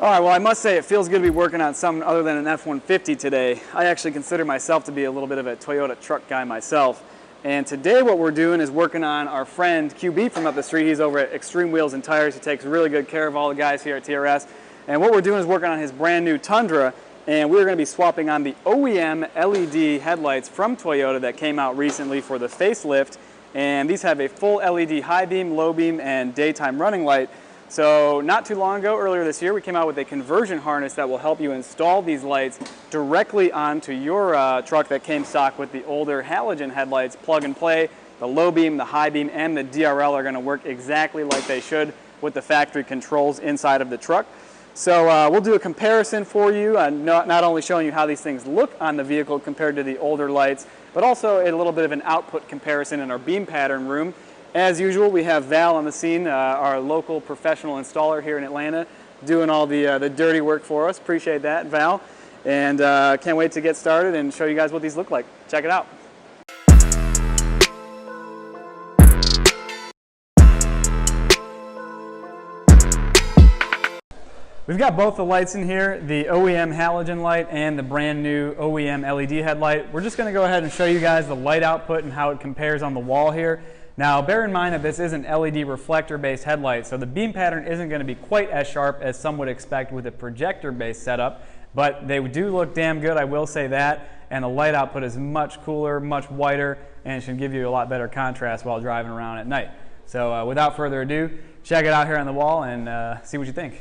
All right, well, I must say it feels good to be working on something other than an F-150 today. I actually consider myself to be a little bit of a Toyota truck guy myself. And today what we're doing is working on our friend QB from up the street. He's over at Extreme Wheels and Tires. He takes really good care of all the guys here at TRS. And what we're doing is working on his brand new Tundra. And we're going to be swapping on the OEM LED headlights from Toyota that came out recently for the facelift. And these have a full LED high beam, low beam, and daytime running light. So not too long ago, earlier this year, we came out with a conversion harness that will help you install these lights directly onto your truck that came stock with the older halogen headlights. Plug and play. The low beam, the high beam, and the DRL are going to work exactly like they should with the factory controls inside of the truck. So we'll do a comparison for you, not only showing you how these things look on the vehicle compared to the older lights, but also a little bit of an output comparison in our beam pattern room. As usual, we have Val on the scene, our local professional installer here in Atlanta, doing all the dirty work for us. Appreciate that, Val. And can't wait to get started and show you guys what these look like. Check it out. We've got both the lights in here, the OEM halogen light and the brand new OEM LED headlight. We're just going to go ahead and show you guys the light output and how it compares on the wall here. Now, bear in mind that this is an LED reflector-based headlight, so the beam pattern isn't going to be quite as sharp as some would expect with a projector-based setup, but they do look damn good, I will say that, and the light output is much cooler, much whiter, and it should give you a lot better contrast while driving around at night. So without further ado, check it out here on the wall and see what you think.